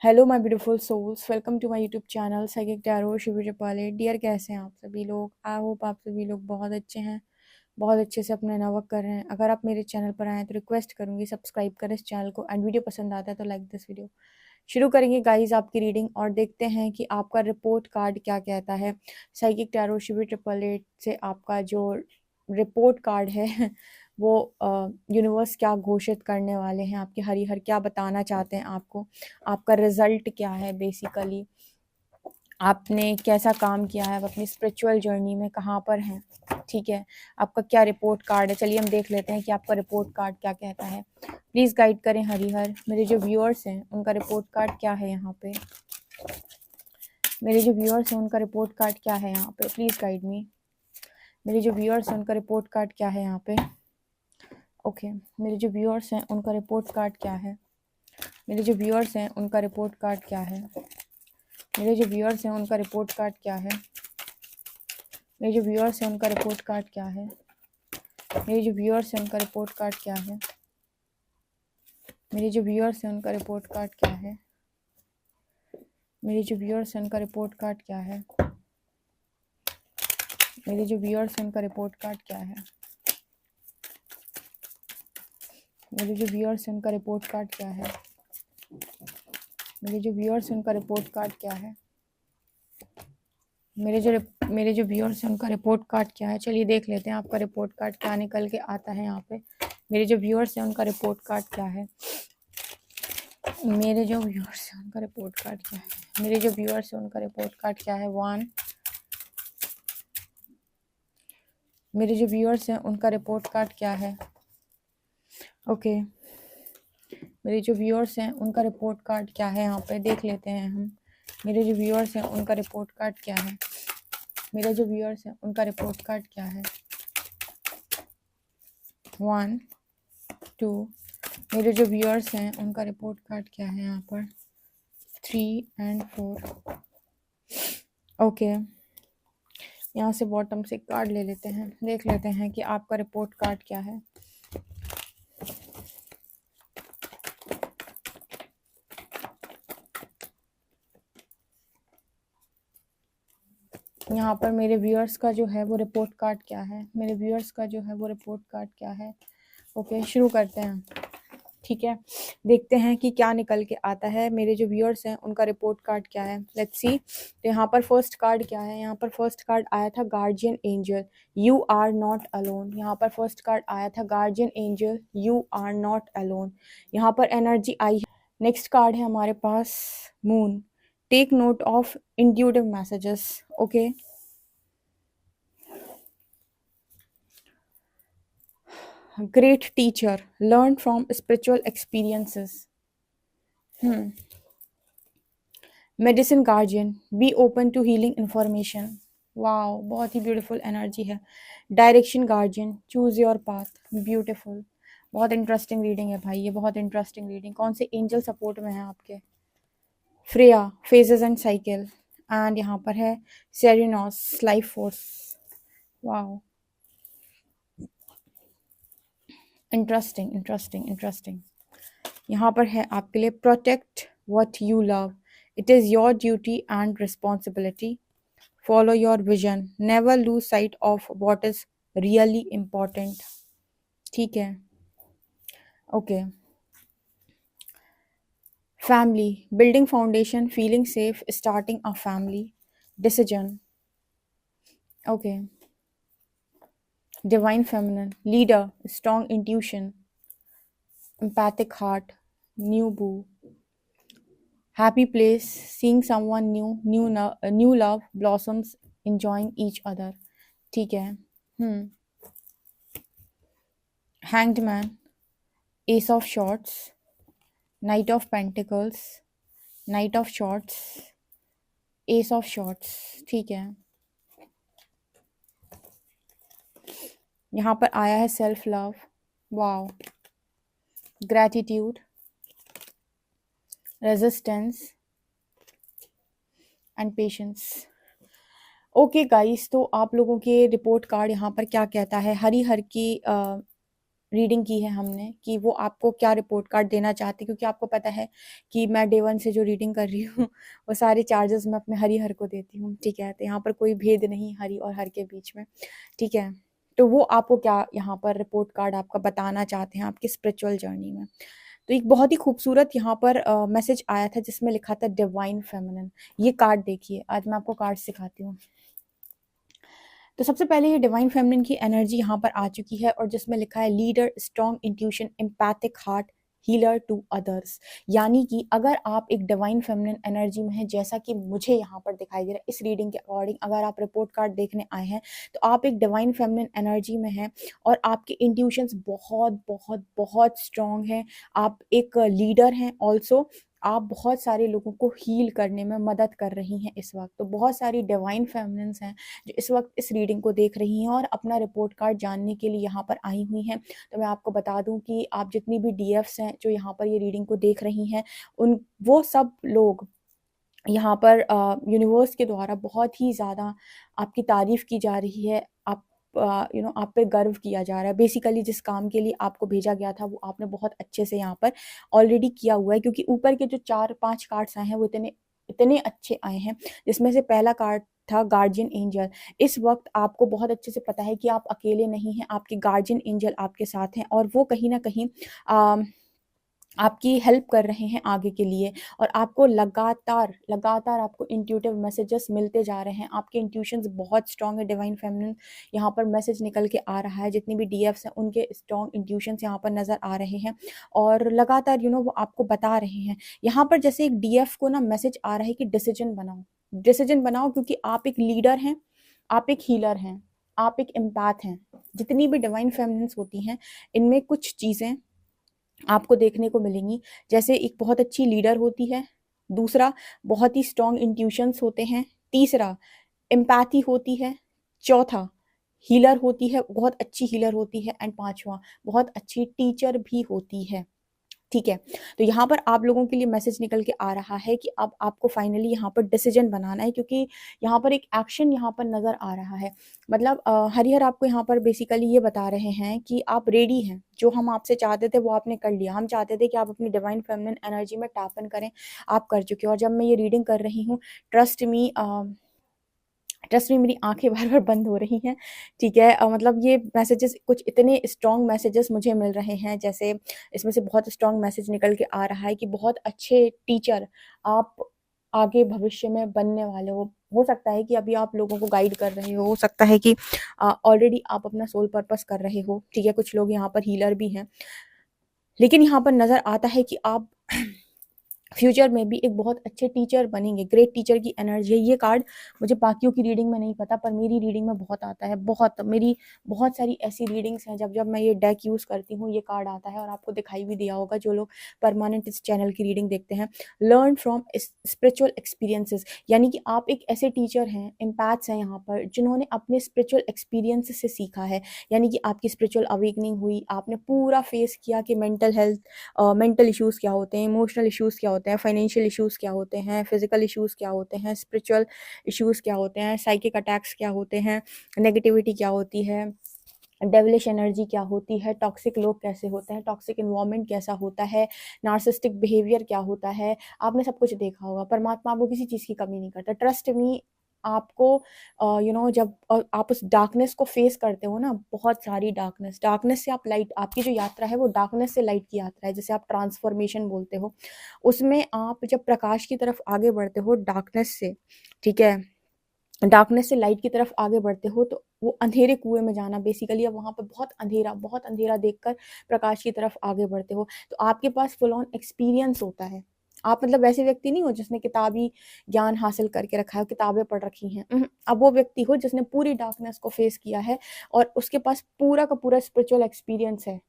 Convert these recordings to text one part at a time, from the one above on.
Hello my beautiful souls, welcome to my YouTube channel psychic tarot शिविर पाले। Dear, कैसे हैं आप सभी लोग? आई होप आप सभी लोग बहुत अच्छे हैं, बहुत अच्छे से अपना वर्क कर रहे हैं। अगर आप मेरे चैनल पर आए तो रिक्वेस्ट करूंगी सब्सक्राइब करें इस चैनल को, एंड वीडियो पसंद आता है तो लाइक दिस वीडियो। शुरू करेंगे गाइज आपकी रीडिंग और देखते हैं कि आपका रिपोर्ट कार्ड क्या कहता है। साइकिक टैरो शिविर पाले से आपका जो रिपोर्ट कार्ड है वो यूनिवर्स क्या घोषित करने वाले हैं, आपके हरिहर क्या बताना चाहते हैं आपको, आपका रिजल्ट क्या है, बेसिकली आपने कैसा काम किया है, आप अपनी स्पिरिचुअल जर्नी में कहाँ पर हैं। ठीक है, आपका क्या रिपोर्ट कार्ड है, चलिए हम देख लेते हैं कि आपका रिपोर्ट कार्ड क्या कहता है। प्लीज़ गाइड करें हरिहर। मेरे जो व्यूअर्स हैं उनका रिपोर्ट कार्ड क्या है यहाँ पे, मेरे जो व्यूअर्स हैं उनका रिपोर्ट कार्ड क्या है यहाँ पे, प्लीज़ गाइड मी। मेरे जो व्यूअर्स हैं उनका रिपोर्ट कार्ड क्या है यहाँ पे। ओके, मेरे जो व्यूअर्स हैं उनका रिपोर्ट कार्ड क्या है, मेरे जो व्यूअर्स हैं उनका रिपोर्ट कार्ड क्या है, मेरे जो व्यूअर्स हैं उनका रिपोर्ट कार्ड क्या है, मेरे जो व्यूअर्स हैं उनका रिपोर्ट कार्ड क्या है, मेरे जो व्यूअर्स हैं उनका रिपोर्ट कार्ड क्या है, मेरे जो व्यूअर्स हैं उनका रिपोर्ट कार्ड क्या है, मेरे जो व्यूअर्स हैं उनका रिपोर्ट कार्ड क्या है, मेरे जो व्यूअर्स हैं उनका रिपोर्ट कार्ड क्या है, मेरे जो व्यूअर्स हैं उनका रिपोर्ट कार्ड क्या है, मेरे जो व्यूअर्स हैं उनका रिपोर्ट कार्ड क्या है, मेरे जो व्यूअर्स हैं उनका रिपोर्ट कार्ड क्या है। चलिए देख लेते हैं आपका रिपोर्ट कार्ड क्या निकल के आता है यहाँ पे। मेरे जो व्यूअर्स हैं उनका रिपोर्ट कार्ड क्या है, मेरे जो व्यूअर्स हैं उनका रिपोर्ट कार्ड क्या है, मेरे जो व्यूअर्स हैं उनका रिपोर्ट कार्ड क्या है। 1, मेरे जो व्यूअर्स हैं उनका रिपोर्ट कार्ड क्या है। ओके, मेरे जो व्यूअर्स हैं उनका रिपोर्ट कार्ड क्या है, यहाँ पे देख लेते हैं हम। मेरे जो व्यूअर्स हैं उनका रिपोर्ट कार्ड क्या है, मेरे जो व्यूअर्स हैं उनका रिपोर्ट कार्ड क्या है। 1, 2, मेरे जो व्यूअर्स हैं उनका रिपोर्ट कार्ड क्या है यहाँ पर। 3 and 4। ओके, यहाँ से बॉटम से कार्ड ले लेते हैं, देख लेते हैं कि आपका रिपोर्ट कार्ड क्या है। यहाँ पर मेरे व्यूअर्स का जो है वो रिपोर्ट कार्ड क्या है, मेरे व्यूअर्स का जो है वो रिपोर्ट कार्ड क्या है। ओके, शुरू करते हैं। ठीक है, देखते हैं कि क्या निकल के आता है। मेरे जो व्यूअर्स हैं उनका रिपोर्ट कार्ड क्या है, लेट्स सी। तो यहाँ पर फर्स्ट कार्ड क्या है, यहाँ पर फर्स्ट कार्ड आया था guardian angel, you are not alone. यहाँ पर फर्स्ट कार्ड आया था guardian angel, you are not alone. यहाँ पर एनर्जी आई। नेक्स्ट कार्ड है हमारे पास moon, take note of intuitive messages. Okay, great teacher, learn from spiritual experiences. Medicine guardian, be open to healing information. Wow, बहुत ही ब्यूटीफुल एनर्जी है। Direction guardian, choose your path. Beautiful, बहुत interesting reading है भाई, ये बहुत interesting reading. कौन से एंजल सपोर्ट में है आपके? Freya, phases and cycle, and यहाँ पर है Serenos, life force. Wow, interesting interesting interesting. यहाँ पर है आपके लिए protect what you love, it is your duty and responsibility, follow your vision, never lose sight of what is really important. ठीक है, okay. Family, building foundation, feeling safe, starting a family, decision. Okay, divine feminine, leader, strong intuition, empathic heart, new boo, happy place, seeing someone new, new love blossoms, enjoying each other. ठीक है। Hanged man, ace of swords, knight of pentacles, knight of swords, ace of swords। ठीक है, यहाँ पर आया है self love, wow, gratitude, resistance and patience. Okay guys, तो आप लोगों के रिपोर्ट कार्ड यहाँ पर क्या कहता है। हरिहर की रीडिंग की है हमने कि वो आपको क्या रिपोर्ट कार्ड देना चाहते हैं, क्योंकि आपको पता है कि मैं डे 1 से जो रीडिंग कर रही हूँ वो सारे चार्जेस मैं अपने हरिहर को देती हूँ, ठीक है। तो यहाँ पर कोई भेद नहीं हरि और हर के बीच में, ठीक है। तो वो आपको क्या यहाँ पर रिपोर्ट कार्ड आपका बताना चाहते हैं आपकी स्पिरिचुअल जर्नी में। तो एक बहुत ही खूबसूरत यहाँ पर मैसेज आया था जिसमें लिखा था डिवाइन फेमिनिन। ये कार्ड देखिए, आज मैं आपको कार्ड सिखाती हूँ। तो सबसे पहले ये डिवाइन फेमिनिन की एनर्जी यहाँ पर आ चुकी है और जिसमें लिखा है leader, strong intuition, empathic heart, healer to others. यानी कि अगर आप एक डिवाइन फेमिनिन एनर्जी में हैं, जैसा कि मुझे यहाँ पर दिखाई दे रहा है इस रीडिंग के अकॉर्डिंग, अगर आप रिपोर्ट कार्ड देखने आए हैं तो आप एक डिवाइन फेमिनिन एनर्जी में हैं और आपके इंट्यूशंस बहुत बहुत बहुत स्ट्रॉन्ग हैं। आप एक लीडर हैं ऑल्सो। आप बहुत सारे लोगों को हील करने में मदद कर रही हैं इस वक्त। तो बहुत सारी डिवाइन फेमिनिन्स हैं जो इस वक्त इस रीडिंग को देख रही हैं और अपना रिपोर्ट कार्ड जानने के लिए यहाँ पर आई हुई हैं। तो मैं आपको बता दूं कि आप जितनी भी डीएफ्स हैं जो यहाँ पर ये रीडिंग को देख रही हैं, उन वो सब लोग यहाँ पर यूनिवर्स के द्वारा बहुत ही ज़्यादा आपकी तारीफ़ की जा रही है। आप आप पे गर्व किया जा रहा है। बेसिकली जिस काम के लिए आपको भेजा गया था वो आपने बहुत अच्छे से यहाँ पर ऑलरेडी किया हुआ है, क्योंकि ऊपर के जो 4-5 कार्ड्स आए हैं वो इतने इतने अच्छे आए हैं। जिसमें से पहला कार्ड था गार्जियन एंजल। इस वक्त आपको बहुत अच्छे से पता है कि आप अकेले नहीं हैं, आपके गार्जियन एंजल आपके साथ हैं और वो कहीं ना कहीं आपकी हेल्प कर रहे हैं आगे के लिए। और आपको लगातार लगातार आपको इंट्यूटिव मैसेजेस मिलते जा रहे हैं। आपके इंट्यूशंस बहुत स्ट्रॉन्ग है डिवाइन फेमिनिन। यहाँ पर मैसेज निकल के आ रहा है, जितनी भी डीएफ्स हैं उनके स्ट्रॉन्ग इंट्यूशंस यहाँ पर नज़र आ रहे हैं और लगातार वो आपको बता रहे हैं। यहाँ पर जैसे एक डीएफ को ना मैसेज आ रहा है कि डिसीजन बनाओ, डिसीजन बनाओ, क्योंकि आप एक लीडर हैं, आप एक हीलर हैं, आप एक एम्पैथ हैं। जितनी भी डिवाइन फेमिनिन्स होती हैं इनमें कुछ चीज़ें आपको देखने को मिलेंगी। जैसे एक बहुत अच्छी लीडर होती है, दूसरा बहुत ही स्ट्रॉन्ग इंट्यूशंस होते हैं, तीसरा एम्पैथी होती है, चौथा हीलर होती है, बहुत अच्छी हीलर होती है एंड पांचवा बहुत अच्छी टीचर भी होती है, ठीक है। तो यहाँ पर आप लोगों के लिए मैसेज निकल के आ रहा है कि अब आपको फाइनली यहाँ पर डिसीजन बनाना है, क्योंकि यहाँ पर एक एक्शन यहाँ पर नज़र आ रहा है। मतलब हरिहर आपको यहाँ पर बेसिकली ये बता रहे हैं कि आप रेडी हैं। जो हम आपसे चाहते थे वो आपने कर लिया। हम चाहते थे कि आप अपनी डिवाइन फेमिनिन एनर्जी में टैप इन करें, आप कर चुके हो। और जब मैं ये रीडिंग कर रही हूँ, ट्रस्ट मी, ट्रस्ट में मेरी आंखें बार बार बंद हो रही हैं, ठीक है। मतलब ये मैसेजेस कुछ इतने स्ट्रॉन्ग मैसेजेस मुझे मिल रहे हैं, जैसे इसमें से बहुत स्ट्रॉन्ग मैसेज निकल के आ रहा है कि बहुत अच्छे टीचर आप आगे भविष्य में बनने वाले हो सकता है कि अभी आप लोगों को गाइड कर रहे हो सकता है कि ऑलरेडी आप अपना सोल पर्पस कर रहे हो, ठीक है। कुछ लोग यहाँ पर हीलर भी हैं, लेकिन यहाँ पर नज़र आता है कि आप फ्यूचर में भी एक बहुत अच्छे टीचर बनेंगे। ग्रेट टीचर की एनर्जी है। ये कार्ड मुझे बाकियों की रीडिंग में नहीं पता, पर मेरी रीडिंग में बहुत आता है। बहुत मेरी बहुत सारी ऐसी रीडिंग्स हैं जब जब मैं ये डेक यूज़ करती हूँ ये कार्ड आता है। और आपको दिखाई भी दिया होगा जो लोग परमानेंट इस चैनल की रीडिंग देखते हैं। लर्न फ्रॉम स्पिरिचुअल एक्सपीरियंसेस, यानी कि आप एक ऐसे टीचर हैं, एम्पैथ्स हैं यहाँ पर, जिन्होंने अपने स्पिरिचुअल एक्सपीरियंस से सीखा है। यानी कि आपकी स्पिरिचुअल अवेकनिंग हुई, आपने पूरा फेस किया कि मेंटल हेल्थ, मेंटल इश्यूज़ क्या होते हैं, इमोशनल इश्यूज़ क्या होते हैं, फाइनेंशियल इश्यूज़ क्या होते हैं, फिजिकल इश्यूज़ क्या होते हैं, स्पिरिचुअल इश्यूज़ क्या होते हैं, साइकिक अटैक्स क्या होते हैं, नेगेटिविटी क्या होती है, डेविलिश एनर्जी क्या होती है, टॉक्सिक लोग कैसे होते हैं, टॉक्सिक इन्वायरमेंट कैसा होता है, नार्सिस्टिक बिहेवियर क्या होता है। आपने सब कुछ देखा होगा। परमात्मा आपको किसी चीज़ की कमी नहीं करता। ट्रस्ट मी, आपको जब आप उस डार्कनेस को फेस करते हो ना, बहुत सारी डार्कनेस, डार्कनेस से आप लाइट, आपकी जो यात्रा है वो डार्कनेस से लाइट की यात्रा है, जिसे आप ट्रांसफॉर्मेशन बोलते हो। उसमें आप जब प्रकाश की तरफ आगे बढ़ते हो डार्कनेस से, ठीक है, डार्कनेस से लाइट की तरफ आगे बढ़ते हो, तो वो अंधेरे कुएं में जाना बेसिकली, अब वहाँ पे बहुत अंधेरा देखकर प्रकाश की तरफ आगे बढ़ते हो। तो आपके पास फुल ऑन एक्सपीरियंस होता है। आप मतलब वैसे व्यक्ति नहीं हो जिसने किताबी ज्ञान हासिल करके रखा है, किताबें पढ़ रखी हैं। अब वो व्यक्ति हो जिसने पूरी डार्कनेस को फेस किया है और उसके पास पूरा का पूरा स्पिरिचुअल एक्सपीरियंस है,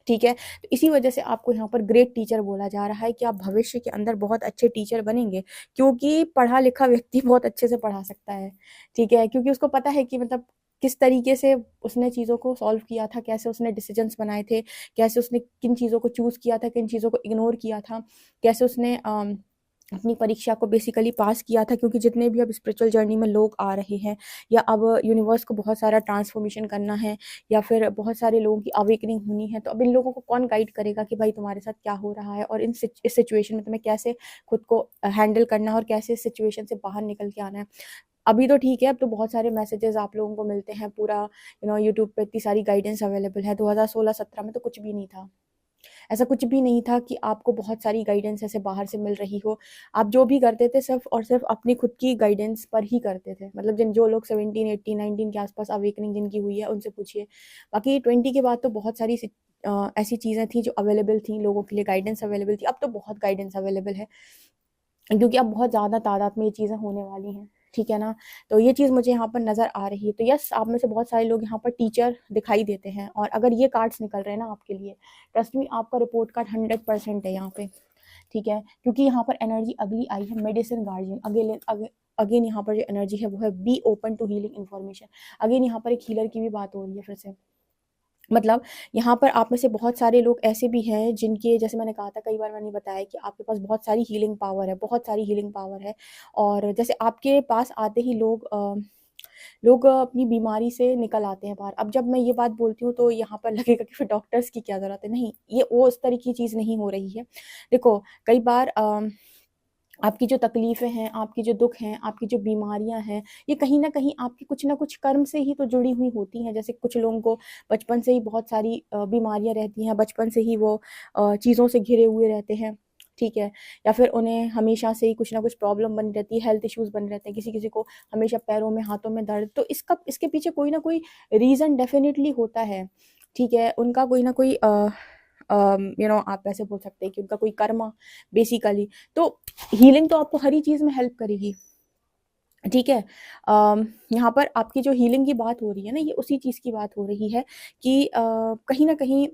ठीक है। तो इसी वजह से आपको यहाँ पर ग्रेट टीचर बोला जा रहा है कि आप भविष्य के अंदर बहुत अच्छे टीचर बनेंगे, क्योंकि पढ़ा लिखा व्यक्ति बहुत अच्छे से पढ़ा सकता है, ठीक है। क्योंकि उसको पता है कि मतलब किस तरीके से उसने चीज़ों को सॉल्व किया था, कैसे उसने डिसीजंस बनाए थे, कैसे उसने किन चीज़ों को चूज़ किया था, किन चीज़ों को इग्नोर किया था, कैसे उसने अपनी परीक्षा को बेसिकली पास किया था, क्योंकि जितने भी अब स्पिरिचुअल जर्नी में लोग आ रहे हैं, या अब यूनिवर्स को बहुत सारा ट्रांसफॉर्मेशन करना है, या फिर बहुत सारे लोगों की अवेकनिंग होनी है, तो अब इन लोगों को कौन गाइड करेगा कि भाई तुम्हारे साथ क्या हो रहा है और इस सिचुएशन में तुम्हें कैसे खुद को हैंडल करना है और कैसे इस सिचुएशन से बाहर निकल के आना है। अभी तो ठीक है, अब तो बहुत सारे मैसेजेस आप लोगों को मिलते हैं, पूरा यूट्यूब पे इतनी सारी गाइडेंस अवेलेबल है। 2016-17 में तो कुछ भी नहीं था, ऐसा कुछ भी नहीं था कि आपको बहुत सारी गाइडेंस ऐसे बाहर से मिल रही हो। आप जो भी करते थे सिर्फ और सिर्फ अपनी खुद की गाइडेंस पर ही करते थे। मतलब जिन जो लोग 17, 18, 19 के आसपास अवेकनिंग जिनकी हुई है उनसे पूछिए। बाकी 20 के बाद तो बहुत सारी ऐसी चीज़ें थी जो अवेलेबल थी लोगों के लिए, गाइडेंस अवेलेबल थी। अब तो बहुत गाइडेंस अवेलेबल है, क्योंकि अब बहुत ज़्यादा तादाद में ये चीज़ें होने वाली हैं, ठीक है ना? तो ये चीज़ मुझे यहाँ पर नज़र आ रही है। तो यस, आप में से बहुत सारे लोग यहाँ पर टीचर दिखाई देते हैं, और अगर ये कार्ड्स निकल रहे हैं ना आपके लिए, ट्रस्ट मी, आपका रिपोर्ट कार्ड 100% है यहाँ पे, ठीक है? क्योंकि यहाँ पर एनर्जी अगली आई है मेडिसिन गार्जियन। अगेन यहाँ पर जो एनर्जी है वो है be open to healing information. Again यहाँ पर एक हीलर की भी बात हो रही है फिर से। मतलब यहाँ पर आप में से बहुत सारे लोग ऐसे भी हैं जिनके, जैसे मैंने कहा था कई बार, मैंने बताया कि आपके पास बहुत सारी हीलिंग पावर है, बहुत सारी हीलिंग पावर है। और जैसे आपके पास आते ही लोग अपनी बीमारी से निकल आते हैं बाहर। अब जब मैं ये बात बोलती हूँ तो यहाँ पर लगेगा कि फिर डॉक्टर्स की क्या ज़रूरत है। नहीं, ये वो उस तरह की चीज़ नहीं हो रही है। देखो, कई बार आपकी जो तकलीफ़ें हैं, आपकी जो दुःख हैं, आपकी जो बीमारियाँ हैं, ये कहीं न कहीं आपके कुछ न कुछ कर्म से ही तो जुड़ी हुई होती हैं। जैसे कुछ लोगों को बचपन से ही बहुत सारी बीमारियाँ रहती हैं, बचपन से ही वो चीज़ों से घिरे हुए रहते हैं, ठीक है? या फिर उन्हें हमेशा से ही कुछ न कुछ प्रॉब्लम बनी रहती है, हेल्थ इश्यूज़ बने रहते हैं, किसी-किसी को हमेशा पैरों में, हाथों में दर्द। तो इसके पीछे कोई न कोई रीज़न डेफ़िनिटली होता है, ठीक है? उनका कोई न कोई आप ऐसे बोल सकते हैं कि उनका कोई कर्मा बेसिकली। तो हीलिंग तो आपको हर ही चीज़ में हेल्प करेगी, ठीक है? यहाँ पर आपकी जो हीलिंग की बात हो रही है ना, ये उसी चीज़ की बात हो रही है कि कहीं न कहीं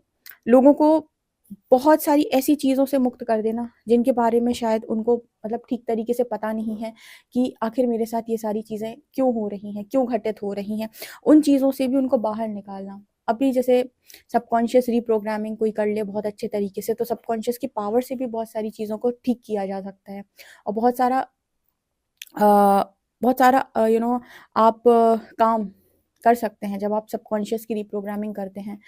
लोगों को बहुत सारी ऐसी चीज़ों से मुक्त कर देना, जिनके बारे में शायद उनको मतलब ठीक तरीके से पता नहीं है कि आखिर मेरे साथ ये सारी चीज़ें क्यों हो रही हैं, क्यों घटित हो रही हैं। उन चीज़ों से भी उनको बाहर निकालना। अभी जैसे सबकॉन्शियस रीप्रोग्रामिंग कोई कर ले बहुत अच्छे तरीके से, तो सबकॉन्शियस की पावर से भी बहुत सारी चीज़ों को ठीक किया जा सकता है। और अ, बहुत सारा आप काम कर सकते हैं जब आप सबकॉन्शियस की रीप्रोग्रामिंग करते हैं,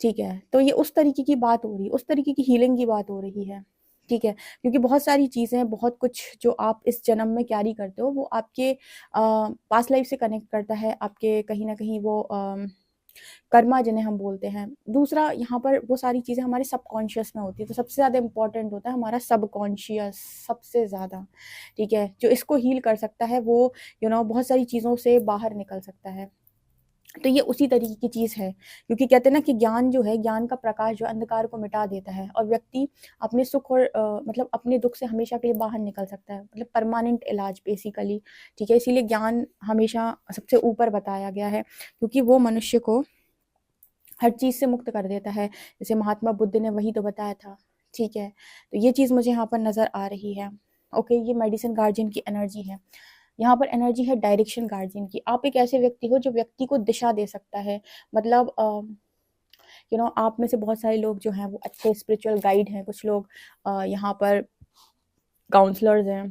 ठीक है? तो ये उस तरीके की बात हो रही है, उस तरीके की हीलिंग की बात हो रही है, ठीक है? क्योंकि बहुत सारी चीज़ें, बहुत कुछ जो आप इस जन्म में कैरी करते हो, वो आपके पास्ट लाइफ से कनेक्ट करता है, आपके कहीं न कहीं वो कर्मा जिन्हें हम बोलते हैं। दूसरा, यहाँ पर वो सारी चीज़ें हमारे सबकॉन्शियस में होती है, तो सबसे ज़्यादा इम्पोर्टेंट होता है हमारा सबकॉन्शियस, सबसे ज़्यादा, ठीक है? जो इसको हील कर सकता है वो बहुत सारी चीज़ों से बाहर निकल सकता है। तो ये उसी तरीके की चीज़ है, क्योंकि कहते हैं ना कि ज्ञान जो है, ज्ञान का प्रकाश जो अंधकार को मिटा देता है, और व्यक्ति अपने सुख और मतलब अपने दुःख से हमेशा के लिए बाहर निकल सकता है, मतलब परमानेंट इलाज बेसिकली, ठीक है? इसीलिए ज्ञान हमेशा सबसे ऊपर बताया गया है, क्योंकि वो मनुष्य को हर चीज़ से मुक्त कर देता है। जैसे महात्मा बुद्ध ने वही तो बताया था, ठीक है? तो ये चीज़ मुझे यहाँ पर नज़र आ रही है। ओके, ये मेडिसिन गार्जियन की एनर्जी है। यहाँ पर एनर्जी है डायरेक्शन गार्जियन की। आप एक ऐसे व्यक्ति हो जो व्यक्ति को दिशा दे सकता है। मतलब आप में से बहुत सारे लोग जो हैं वो अच्छे स्पिरिचुअल गाइड हैं, कुछ लोग यहाँ पर काउंसलर्स हैं,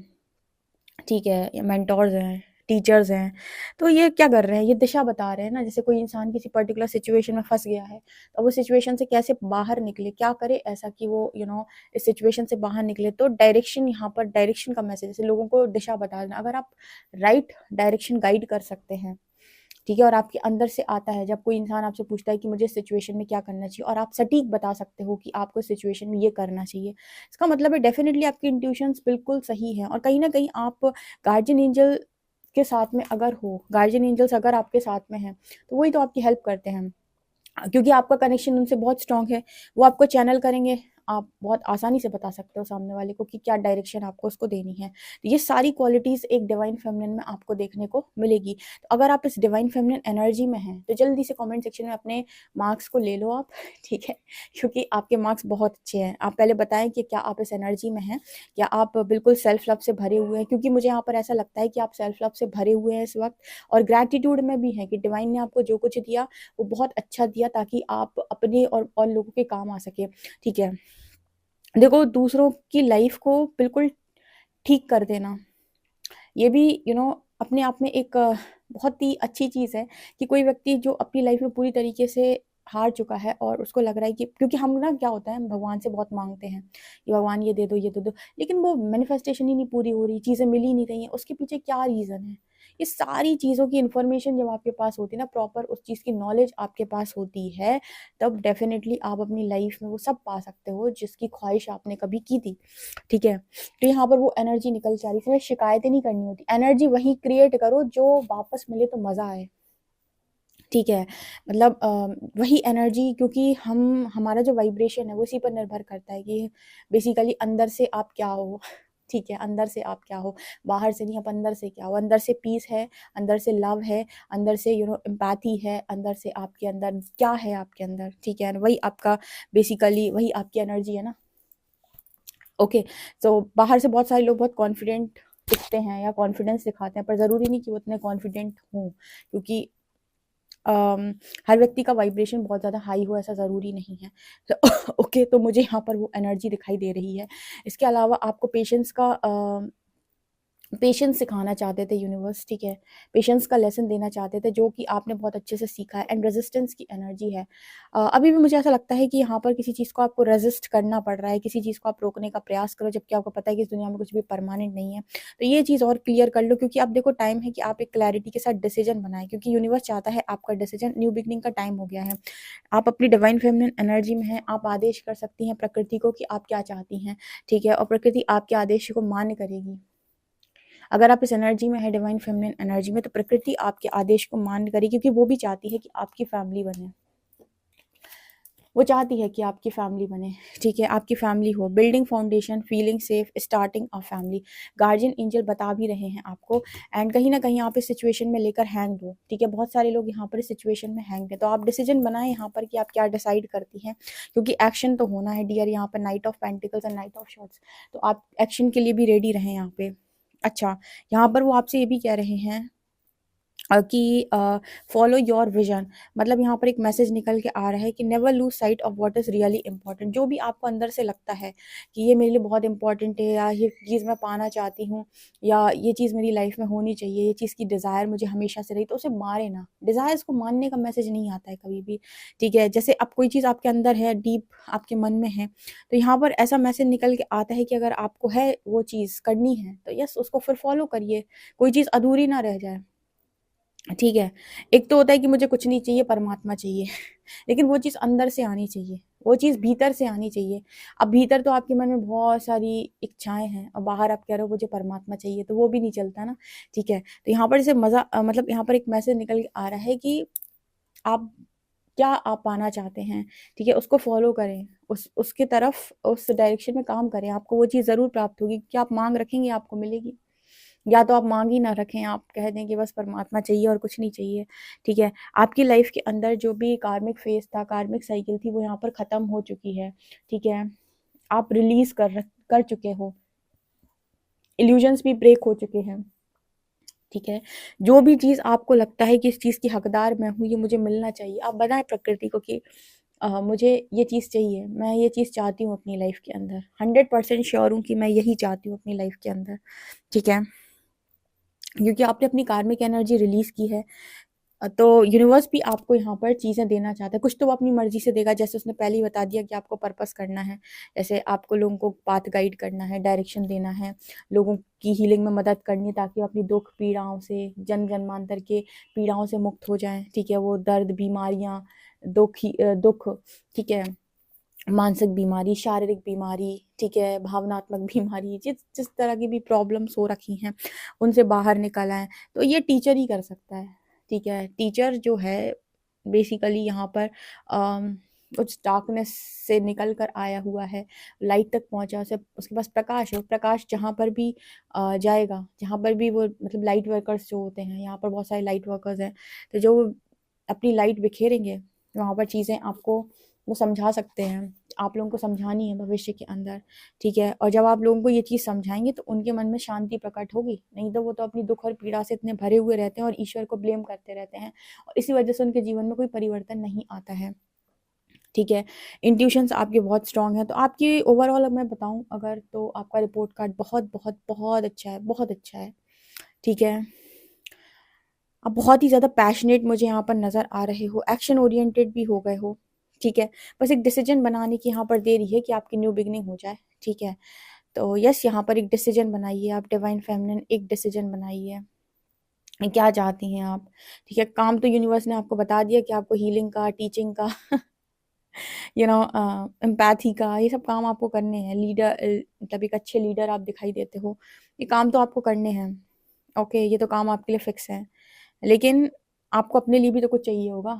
ठीक है, या मेंटोर्स हैं, टीचर्स हैं। तो ये क्या कर रहे हैं, ये दिशा बता रहे हैं ना। जैसे कोई इंसान किसी पर्टिकुलर सिचुएशन में फँस गया है, तो वो सिचुएशन से कैसे बाहर निकले, क्या करे ऐसा कि वो इस सिचुएशन से बाहर निकले। तो डायरेक्शन, यहाँ पर डायरेक्शन का मैसेज, जैसे लोगों को दिशा बता देना। अगर आप राइट डायरेक्शन गाइड कर सकते हैं, ठीक है, और आपके अंदर से आता है, जब कोई इंसान आपसे पूछता है कि मुझे इस सिचुएशन में क्या करना चाहिए, और आप सटीक बता सकते हो कि आपको इस सिचुएशन में ये करना चाहिए, इसका मतलब है डेफिनिटली आपकी इंट्यूशंस बिल्कुल सही हैं। और कहीं न कहीं आप गार्जियन एंजल के साथ में अगर हो, गार्जियन एंजल्स अगर आपके साथ में हैं, तो वही तो आपकी हेल्प करते हैं। क्योंकि आपका कनेक्शन उनसे बहुत स्ट्रॉन्ग है, वो आपको चैनल करेंगे, आप बहुत आसानी से बता सकते हो सामने वाले को कि क्या डायरेक्शन आपको उसको देनी है। तो ये सारी क्वालिटीज़ एक डिवाइन फेमिनिन में आपको देखने को मिलेगी। तो अगर आप इस डिवाइन फेमिनिन एनर्जी में हैं, तो जल्दी से कमेंट सेक्शन में अपने मार्क्स को ले लो आप, ठीक है? क्योंकि आपके मार्क्स बहुत अच्छे हैं। आप पहले बताएँ कि क्या आप इस एनर्जी में हैं? क्या आप बिल्कुल सेल्फ लव से भरे हुए हैं? क्योंकि मुझे यहाँ पर ऐसा लगता है कि आप सेल्फ लव से भरे हुए हैं इस वक़्त, और ग्रैटिट्यूड में भी हैं कि डिवाइन ने आपको जो कुछ दिया, वो बहुत अच्छा दिया, ताकि आप अपने और लोगों के काम आ सकें, ठीक है? देखो, दूसरों की लाइफ़ को बिल्कुल ठीक कर देना, ये भी अपने आप में एक बहुत ही अच्छी चीज़ है कि कोई व्यक्ति जो अपनी लाइफ में पूरी तरीके से हार चुका है और उसको लग रहा है कि, क्योंकि हम ना क्या होता है, हम भगवान से बहुत मांगते हैं कि भगवान ये दे दो, लेकिन वो मैनिफेस्टेशन ही नहीं पूरी हो रही, चीज़ें मिल ही नहीं रही हैं, उसके पीछे क्या रीज़न है? ये सारी चीज़ों की इन्फॉर्मेशन जब आपके पास होती है ना, प्रॉपर उस चीज़ की नॉलेज आपके पास होती है, तब डेफिनेटली आप अपनी लाइफ में वो सब पा सकते हो जिसकी ख्वाहिश आपने कभी की थी, ठीक है? तो यहाँ पर वो एनर्जी निकल जा रही है, इसमें शिकायतें नहीं करनी होती, एनर्जी वही क्रिएट करो जो वापस मिले तो मज़ा आए, ठीक है? मतलब वही एनर्जी, क्योंकि हमारा जो वाइब्रेशन है वो इसी पर निर्भर करता है कि बेसिकली अंदर से आप क्या हो, ठीक है? अंदर से आप क्या हो, बाहर से नहीं, आप अंदर से क्या हो, अंदर से पीस है, अंदर से लव है, अंदर से एम्पैथी है, अंदर से आपके अंदर क्या है आपके अंदर, ठीक है? वही आपका बेसिकली वही आपकी एनर्जी है ना। ओके, तो बाहर से बहुत सारे लोग बहुत कॉन्फिडेंट दिखते हैं या कॉन्फिडेंस दिखाते हैं, पर ज़रूरी नहीं कि वो इतने कॉन्फिडेंट हों, क्योंकि हर व्यक्ति का वाइब्रेशन बहुत ज़्यादा हाई हो ऐसा ज़रूरी नहीं है। तो ओके, तो मुझे यहाँ पर वो एनर्जी दिखाई दे रही है। इसके अलावा आपको पेशेंस सिखाना चाहते थे यूनिवर्स, ठीक है? पेशेंस का लेसन देना चाहते थे, जो कि आपने बहुत अच्छे से सीखा है, एंड रेजिस्टेंस की एनर्जी है। अभी भी मुझे ऐसा लगता है कि यहाँ पर किसी चीज़ को आपको रेजिस्ट करना पड़ रहा है, किसी चीज़ को आप रोकने का प्रयास करो, जबकि आपको पता है कि इस दुनिया में कुछ भी परमानेंट नहीं है। तो ये चीज़ और क्लियर कर लो, क्योंकि अब देखो टाइम है कि आप एक क्लैरिटी के साथ डिसीजन बनाएं, क्योंकि यूनिवर्स चाहता है आपका डिसीजन, न्यू बिगनिंग का टाइम हो गया है। आप अपनी डिवाइन फेमिनिन एनर्जी में हैं, आप आदेश कर सकती हैं प्रकृति को कि आप क्या चाहती हैं, ठीक है? और प्रकृति आपके आदेश को मान्य करेगी। अगर आप इस एनर्जी में है, डिवाइन फेमिनिन एनर्जी में, तो प्रकृति आपके आदेश को मान्य करेगी, क्योंकि वो भी चाहती है कि आपकी फैमिली बने। वो चाहती है कि आपकी फैमिली बने, ठीक है? आपकी फैमिली हो, building foundation, feeling safe, starting a family. Guardian angel बता भी रहे हैं आपको, एंड कहीं ना कहीं आप इस सिचुएशन में लेकर हैंग हो, ठीक है? बहुत सारे लोग यहाँ पर इस सिचुएशन में हैंग हैं, तो आप डिसीजन बनाएं यहाँ पर कि आप क्या डिसाइड करती हैं, क्योंकि एक्शन तो होना है डियर। यहाँ पर night of pentacles and night of shorts, तो आप एक्शन के लिए भी रेडी रहें यहाँ पे। अच्छा, यहाँ पर वो आपसे ये भी कह रहे हैं कि फॉलो योर विजन, मतलब यहाँ पर एक मैसेज निकल के आ रहा है कि never lose sight of what is really important. जो भी आपको अंदर से लगता है कि ये मेरे लिए बहुत इंपॉर्टेंट है, या ये चीज़ मैं पाना चाहती हूँ, या ये चीज़ मेरी लाइफ में होनी चाहिए, ये चीज़ की डिज़ायर मुझे हमेशा से रही, तो उसे मारे ना। डिज़ायर्स को मानने का मैसेज नहीं आता है कभी भी, ठीक है? जैसे अब कोई चीज़ आपके अंदर है, डीप आपके मन में है, तो यहाँ पर ऐसा मैसेज निकल के आता है कि अगर आपको है वो चीज़ करनी है, तो यस, उसको फिर फॉलो करिए, कोई चीज़ अधूरी ना रह जाए, ठीक है? एक तो होता है कि मुझे कुछ नहीं चाहिए, परमात्मा चाहिए, लेकिन वो चीज़ अंदर से आनी चाहिए, वो चीज़ भीतर से आनी चाहिए। अब भीतर तो आपके मन में बहुत सारी इच्छाएँ हैं और बाहर आप कह रहे हो मुझे परमात्मा चाहिए, तो वो भी नहीं चलता ना, ठीक है? तो यहाँ पर जैसे मतलब यहाँ पर एक मैसेज निकल के आ रहा है कि आप क्या आप पाना चाहते हैं, ठीक है? उसको फ़ॉलो करें, उसके तरफ उस डायरेक्शन में काम करें, आपको वो चीज़ ज़रूर प्राप्त होगी। क्या आप माँग रखेंगे, आपको मिलेगी। या तो आप माँग ही ना रखें, आप कह दें कि बस परमात्मा चाहिए और कुछ नहीं चाहिए, ठीक है? आपकी लाइफ के अंदर जो भी कार्मिक फेज़ था, कार्मिक साइकिल थी, वो यहाँ पर ख़त्म हो चुकी है, ठीक है? आप रिलीज़ कर चुके हो, इल्यूजन्स भी ब्रेक हो चुके हैं, ठीक है? जो भी चीज़ आपको लगता है कि इस चीज़ की हकदार मैं हूँ, ये मुझे मिलना चाहिए, आप बताएँ प्रकृति को कि मुझे ये चीज़ चाहिए, मैं ये चीज़ चाहती हूँ अपनी लाइफ के अंदर, 100% श्योर हूँ कि मैं यही चाहती हूँ अपनी लाइफ के अंदर, ठीक है? क्योंकि आपने अपनी कार्मिक एनर्जी रिलीज़ की है, तो यूनिवर्स भी आपको यहाँ पर चीज़ें देना चाहता है। कुछ तो वो अपनी मर्ज़ी से देगा, जैसे उसने पहले ही बता दिया कि आपको पर्पस करना है, जैसे आपको लोगों को पाथ गाइड करना है, डायरेक्शन देना है, लोगों की हीलिंग में मदद करनी है, ताकि वो अपनी दुख पीड़ाओं से, जन्म जन्मांतर के पीड़ाओं से मुक्त हो जाएं, ठीक है? वो दर्द, बीमारियाँ, दुख, ठीक है? मानसिक बीमारी, शारीरिक बीमारी, ठीक है? भावनात्मक बीमारी, जिस जिस तरह की भी प्रॉब्लम्स हो रखी हैं, उनसे बाहर निकल आएँ, तो ये टीचर ही कर सकता है, ठीक है? टीचर जो है बेसिकली यहाँ पर कुछ डार्कनेस से निकल कर आया हुआ है, लाइट तक पहुँचा, उसे उसके पास प्रकाश है, प्रकाश जहाँ पर भी जाएगा, जहाँ पर भी वो मतलब लाइट वर्कर्स जो होते हैं, यहाँ पर बहुत सारे लाइट वर्कर्स हैं, तो जो अपनी लाइट बिखेरेंगे, वहाँ पर चीज़ें आपको वो समझा सकते हैं। आप लोगों को समझानी है भविष्य के अंदर, ठीक है? और जब आप लोगों को ये चीज़ समझाएँगे, तो उनके मन में शांति प्रकट होगी, नहीं तो वो तो अपनी दुःख और पीड़ा से इतने भरे हुए रहते हैं और ईश्वर को ब्लेम करते रहते हैं, और इसी वजह से उनके जीवन में कोई परिवर्तन नहीं आता है। ठीक है। इंट्यूशंस आपके बहुत स्ट्रांग हैं, तो आपकी ओवरऑल अब मैं बताऊं अगर, तो आपका रिपोर्ट कार्ड बहुत बहुत बहुत अच्छा है, बहुत अच्छा है। ठीक है, आप बहुत ही ज़्यादा पैशनेट मुझे यहाँ पर नज़र आ रहे हो, एक्शन ओरिएंटेड भी हो गए हो। ठीक है, बस एक डिसीजन बनाने की यहाँ पर देरी है कि आपकी न्यू बिगनिंग हो जाए। ठीक है, तो यस, यहाँ पर एक डिसीजन बनाइए आप, डिवाइन फेमिनिन, एक डिसीजन बनाइए, क्या चाहती हैं आप। ठीक है, काम तो यूनिवर्स ने आपको बता दिया कि आपको हीलिंग का, टीचिंग का, एम्पैथी का, ये सब काम आपको करने हैं। लीडर, मतलब एक अच्छे लीडर आप दिखाई देते हो, ये काम तो आपको करने हैं। ओके, ये तो काम आपके लिए फिक्स है, लेकिन आपको अपने लिए भी तो कुछ चाहिए होगा।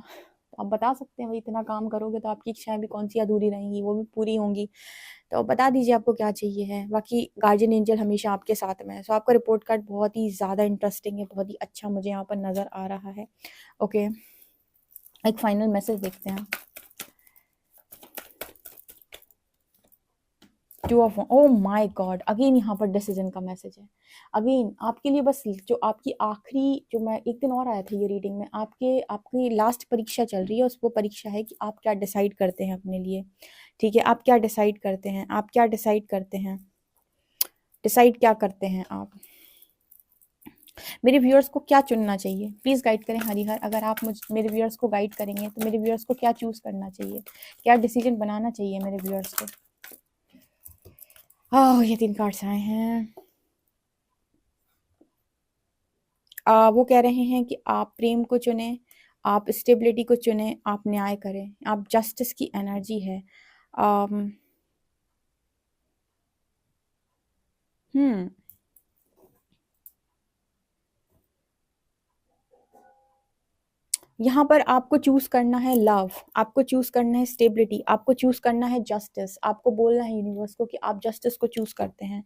तो आप बता सकते हैं भाई, इतना काम करोगे तो आपकी इच्छाएं भी कौन सी अधूरी रहेंगी, वो भी पूरी होंगी। तो बता दीजिए आपको क्या चाहिए है। बाकी गार्जियन एंजल हमेशा आपके साथ में है। सो आपका रिपोर्ट कार्ड बहुत ही ज़्यादा इंटरेस्टिंग है, बहुत ही अच्छा मुझे यहाँ पर नज़र आ रहा है। ओके, एक फाइनल मैसेज देखते हैं। Two of, oh my God, again यहाँ पर डिसीजन का मैसेज है। अगेन आपके लिए बस जो आपकी आखिरी, जो मैं एक दिन और आया था ये रीडिंग में, आपकी लास्ट परीक्षा चल रही है, उस वो परीक्षा है कि आप क्या डिसाइड करते हैं अपने लिए। ठीक है, आप क्या डिसाइड करते हैं, आप क्या डिसाइड करते हैं, डिसाइड क्या करते हैं आप। मेरे व्यूअर्स को क्या चुनना चाहिए, प्लीज़ गाइड करें हरिहर। अगर आप मेरे व्यूअर्स को गाइड करेंगे तो मेरे व्यूअर्स को क्या चूज़ करना चाहिए, क्या डिसीजन बनाना चाहिए मेरे व्यूअर्स को। ये 3 कार्ड्स आए हैं। वो कह रहे हैं कि आप प्रेम को चुनें, आप स्टेबिलिटी को चुनें, आप न्याय करें, आप जस्टिस की एनर्जी है। अम, हम्म यहाँ पर आपको चूज करना है लव, आपको चूज करना है स्टेबिलिटी, आपको चूज करना है जस्टिस। आपको बोलना है यूनिवर्स को कि आप जस्टिस को चूज करते हैं।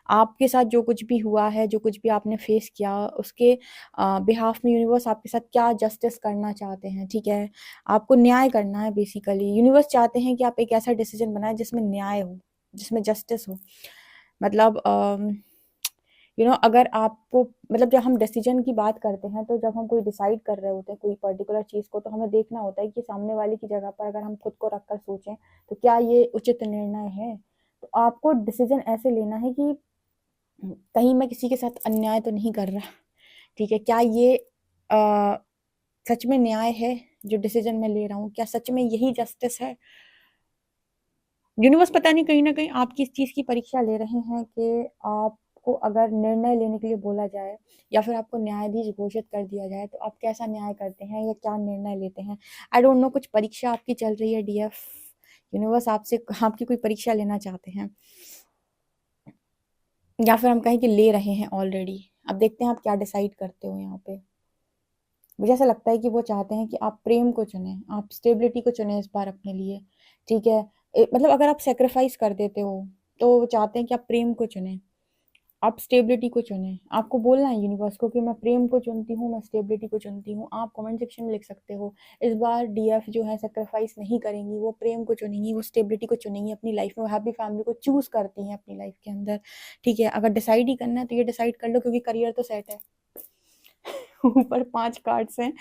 आपके साथ जो कुछ भी हुआ है, जो कुछ भी आपने फेस किया, उसके बिहाफ में यूनिवर्स आपके साथ क्या जस्टिस करना चाहते हैं। ठीक है, आपको न्याय करना है। बेसिकली यूनिवर्स चाहते हैं कि आप एक ऐसा डिसीजन बनाए जिसमें न्याय हो, जिसमें जस्टिस हो। मतलब अगर आपको, मतलब जब हम डिसीजन की बात करते हैं, तो जब हम कोई डिसाइड कर रहे होते हैं कोई पर्टिकुलर चीज़ को, तो हमें देखना होता है कि सामने वाले की जगह पर अगर हम खुद को रख कर सोचें तो क्या ये उचित निर्णय है। तो आपको डिसीजन ऐसे लेना है कि कहीं मैं किसी के साथ अन्याय तो नहीं कर रहा। ठीक है, क्या ये आ, सच में न्याय है जो डिसीजन मैं ले रहा हूँ, क्या सच में यही जस्टिस है। यूनिवर्स पता नहीं, कहीं ना कहीं आपकी इस चीज़ की परीक्षा ले रहे हैं कि आपको अगर निर्णय लेने के लिए बोला जाए या फिर आपको न्यायाधीश घोषित कर दिया जाए, तो आप कैसा न्याय करते हैं या क्या निर्णय लेते हैं। आई डोंट नो, कुछ परीक्षा आपकी चल रही है डीएफ। यूनिवर्स आपसे आपकी कोई परीक्षा लेना चाहते हैं, या फिर हम कहें कि ले रहे हैं ऑलरेडी। अब देखते हैं आप क्या डिसाइड करते हो यहाँ पे। मुझे ऐसा लगता है कि वो चाहते हैं कि आप प्रेम को चुनें, आप स्टेबिलिटी को चुनें इस बार अपने लिए। ठीक है, मतलब अगर आप सेक्रीफाइस कर देते हो, तो वो चाहते हैं कि आप प्रेम को चुनें, आप स्टेबिलिटी को चुनें। आपको बोलना है यूनिवर्स को कि मैं प्रेम को चुनती हूँ, मैं स्टेबिलिटी को चुनती हूँ। आप कमेंट सेक्शन में लिख सकते हो, इस बार डीएफ जो है सेक्रीफाइस नहीं करेंगी, वो प्रेम को चुनेंगी, वो स्टेबिलिटी को चुनेंगी अपनी लाइफ में, वो हैप्पी फैमिली को चूज करती हैं अपनी लाइफ के अंदर। ठीक है, अगर डिसाइड ही करना है तो ये डिसाइड कर लो, क्योंकि करियर तो सेट है। ऊपर 5 कार्ड्स हैं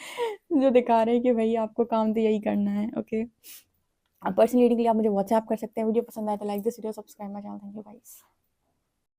जो दिखा रहे हैं कि भाई आपको काम तो यही करना है। ओके, आप पर्सनल रीडिंग के लिए आप मुझे व्हाट्सएप कर सकते हैं। वीडियो पसंद आए तो like this video, subscribe my channel. Thank you guys.